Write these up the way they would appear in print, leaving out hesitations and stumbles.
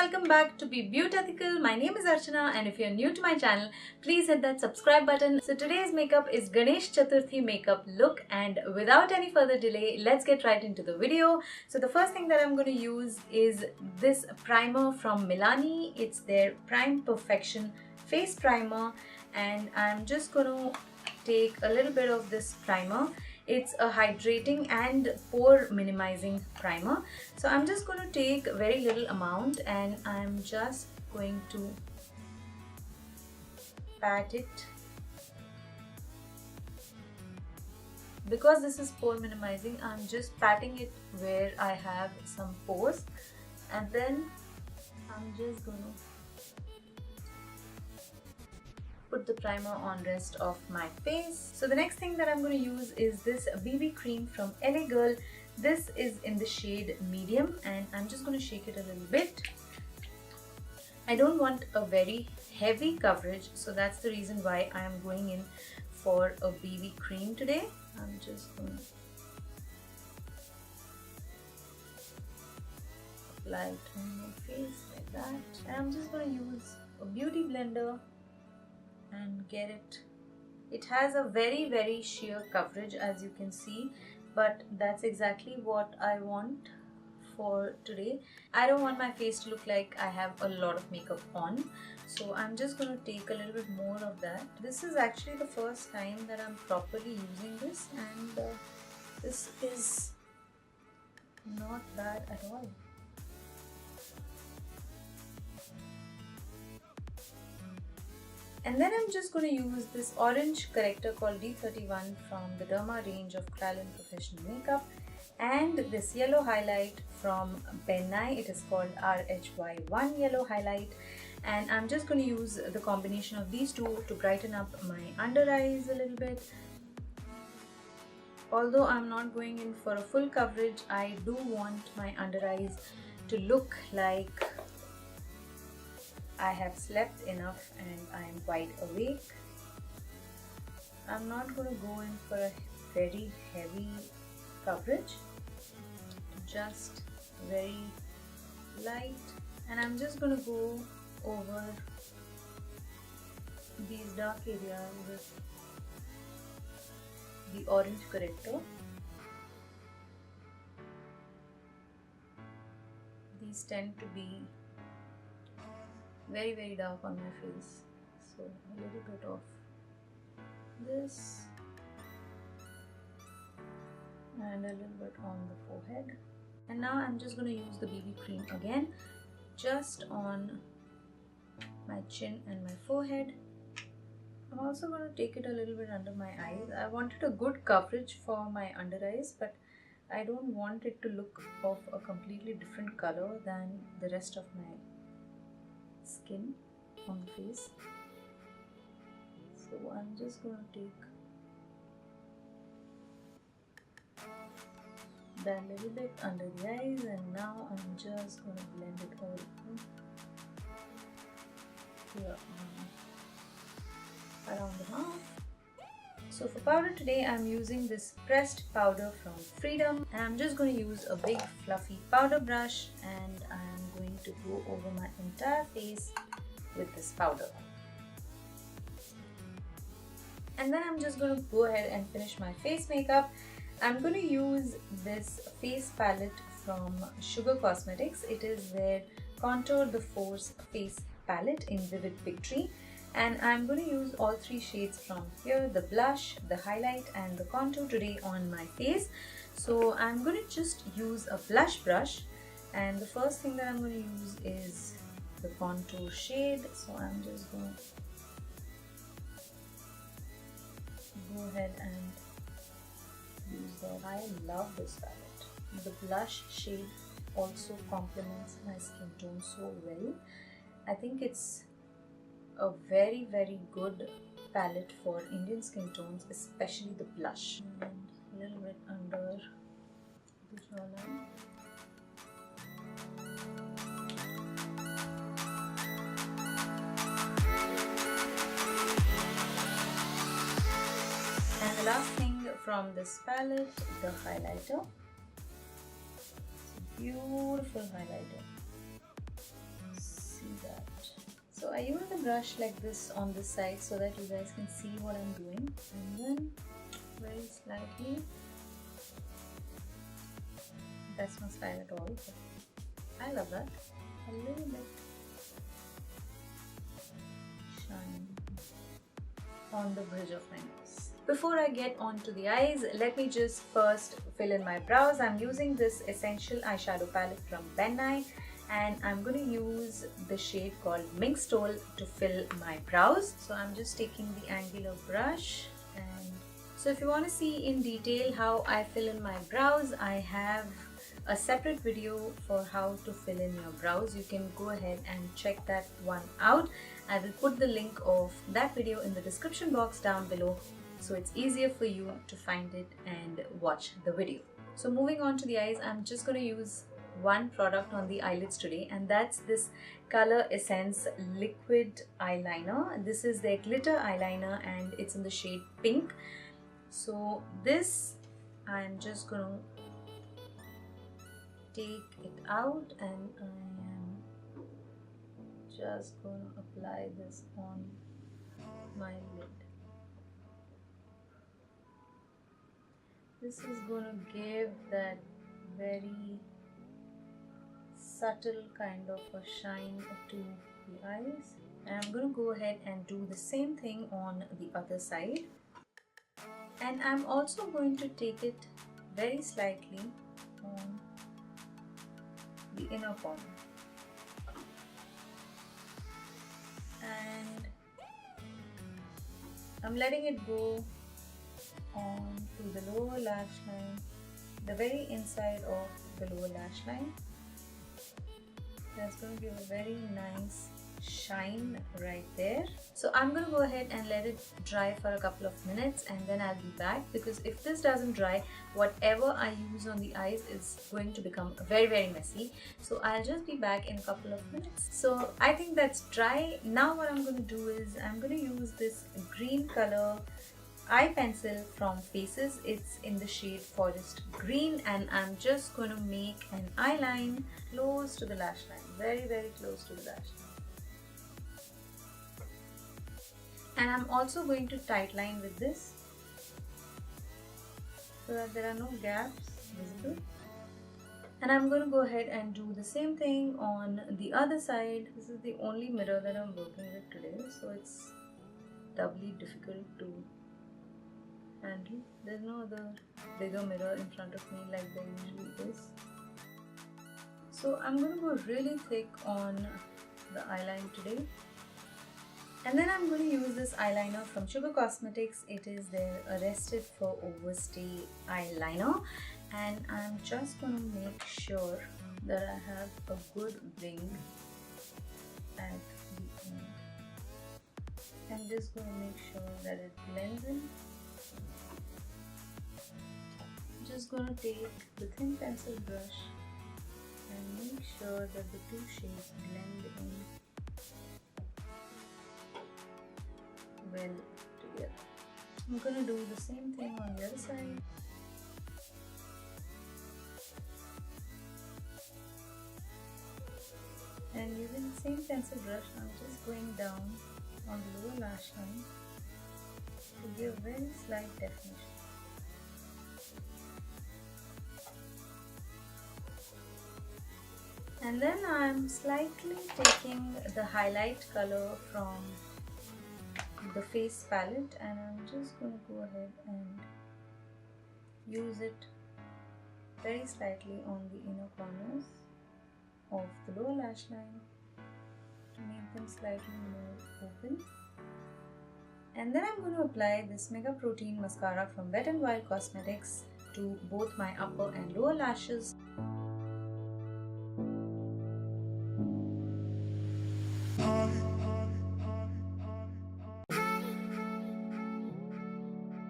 welcome back to Be Beautethical. My name is Archana, and if you're new to my channel, please hit that subscribe button. So today's makeup is Ganesh Chaturthi makeup look, and without any further delay, let's get right into the video. So the first thing that I'm going to use is this primer from Milani. It's their Prime Perfection face primer, and I'm just going to take a little bit of this primer. It's a hydrating and pore minimizing primer. So I'm just going to take a very little amount and I'm just going to pat it. Because this is pore minimizing, I'm just patting it where I have some pores, and then I'm just going to put the primer on rest of my face. So the next thing that I'm going to use is this BB cream from LA Girl. This is in the shade medium, and I'm just going to shake it a little bit. I don't want a very heavy coverage, so that's the reason why I am going in for a BB cream today. I'm just going to apply it on my face like that, and I'm just going to use a beauty blender and get it. It has a very sheer coverage, as you can see, but that's exactly what I want for today. I don't want my face to look like I have a lot of makeup on, so I'm just going to take a little bit more of that. This is actually the first time that I'm properly using this, and this is not bad at all. And then I'm just going to use this orange corrector called D31 from the Derma range of Kryolan Professional Makeup, and this yellow highlight from Benai. It is called RHY1 yellow highlight, and I'm just going to use the combination of these two to brighten up my under eyes a little bit. Although I'm not going in for a full coverage, I do want my under eyes to look like I have slept enough and I am wide awake. I'm not going to go in for a very heavy coverage, just very light, and I'm just going to go over these dark areas with the orange corrector. These tend to be very dark on my face, so a little bit of this and a little bit on the forehead. And now I'm just going to use the BB cream again, just on my chin and my forehead. I'm also going to take it a little bit under my eyes. I wanted a good coverage for my under eyes, but I don't want it to look of a completely different color than the rest of my skin on the face. So I'm just going to take that little bit under the eyes, and now I'm just going to blend it all here around the mouth. So for powder today, I'm using this pressed powder from Freedom, and I'm just going to use a big fluffy powder brush, and I'm going to go over my entire face with this powder. And then I'm just going to go ahead and finish my face makeup. I'm going to use this face palette from Gerard Cosmetics. It is their Contour the Force face palette in Vivid Victory. And I'm going to use all three shades from here, the blush, the highlight and the contour today on my face. So I'm going to just use a blush brush, and the first thing that I'm going to use is the contour shade. So I'm just going to go ahead and use that. I love this palette. The blush shade also complements my skin tone so well. I think it's a very good palette for Indian skin tones, especially the blush. And a little bit under the jawline. And the last thing from this palette, the highlighter. It's a beautiful highlighter. I use the brush like this on this side so that you guys can see what I'm doing, and then very slightly, that's not style at all, but I love that, a little bit shine on the bridge of my nose. Before I get on to the eyes, let me just first fill in my brows. I'm using this Essential eyeshadow palette from Ben Nye, and I'm going to use the shade called Mink Stole to fill my brows. So I'm just taking the angular brush, and so if you want to see in detail how I fill in my brows, I have a separate video for how to fill in your brows. You can go ahead and check that one out. I will put the link of that video in the description box down below, so it's easier for you to find it and watch the video. So moving on to the eyes, I'm just going to use one product on the eyelids today, and that's this Coloressence liquid eyeliner. This is their glitter eyeliner and it's in the shade pink. So this, I'm just going to take it out, and I am just going to apply this on my lid. This is going to give that very subtle kind of a shine to the eyes, and I'm going to go ahead and do the same thing on the other side. And I'm also going to take it very slightly on the inner corner, and I'm letting it go on to the lower lash line, the very inside of the lower lash line. That's going to give a very nice shine right there. So I'm going to go ahead and let it dry for a couple of minutes, and then I'll be back, because if this doesn't dry, whatever I use on the eyes is going to become very messy. So I'll just be back in a couple of minutes. So I think that's dry. Now what I'm going to do is I'm going to use this green color eye pencil from P.A.C. It's in the shade Forest Green, and I'm just going to make an eye line close to the lash line, very close to the lash line. And I'm also going to tightline with this so that there are no gaps visible. And I'm going to go ahead and do the same thing on the other side. This is the only mirror that I'm working with today, so it's doubly difficult to handle. There's no other bigger mirror in front of me like there usually is. So I'm going to go really thick on the eyeline today. And then I'm going to use this eyeliner from Gerard Cosmetics. It is their Arrested for Overstay eyeliner, and I'm just going to make sure that I have a good wing at the end. I'm just going to make sure that it blends in. I'm just going to take the thin pencil brush and make sure that the two shades blend in well together. I'm going to do the same thing on the other side. And using the same pencil brush, I'm just going down on the lower lash line to give very slight definition. And then I'm slightly taking the highlight color from the face palette, and I'm just going to go ahead and use it very slightly on the inner corners of the lower lash line to make them slightly more open. And then I'm going to apply this Mega Protein Mascara from Wet n Wild Cosmetics to both my upper and lower lashes.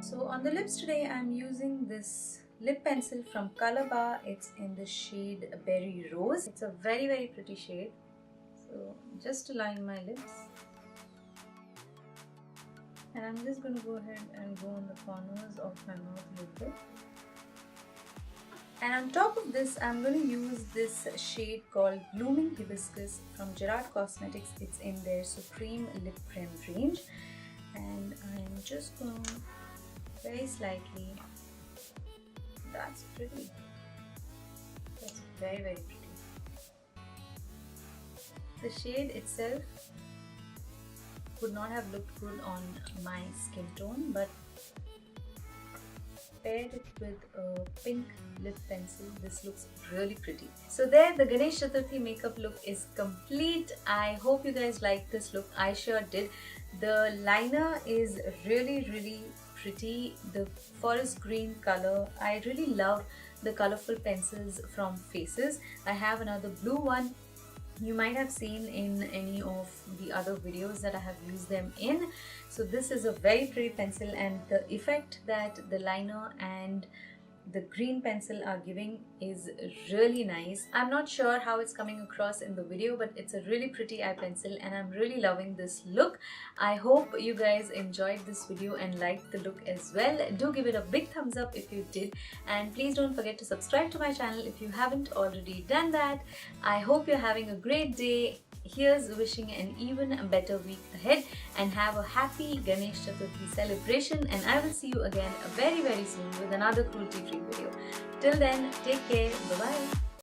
So on the lips today, I'm using this lip pencil from Colorbar. It's in the shade Berry Rose. It's a very pretty shade. So just to line my lips. And I'm just going to go ahead and go on the corners of my mouth a little bit. And on top of this, I'm going to use this shade called Blooming Hibiscus from Gerard Cosmetics. It's in their Supreme Lip Crème range. And I'm just going to very slightly. That's pretty. That's very, very pretty. The shade itself would not have looked good on my skin tone, but paired it with a pink lip pencil, this looks really pretty. So there, the Ganesh Chaturthi makeup look is complete. I hope you guys liked this look. I sure did. The liner is really, really pretty. The forest green color. I really love the colorful pencils from Faces. I have another blue one. You might have seen in any of the other videos that I have used them in. So this is a very pretty pencil, and the effect that the liner and the green pencil are giving is really nice. I'm not sure how it's coming across in the video, but it's a really pretty eye pencil and I'm really loving this look. I hope you guys enjoyed this video and liked the look as well. Do give it a big thumbs up if you did, and please don't forget to subscribe to my channel if you haven't already done that. I hope you're having a great day. Here's wishing an even better week ahead, and have a happy Ganesh Chaturthi celebration, and I will see you again very, very soon with another cruelty free video. Till then, take care. Bye bye.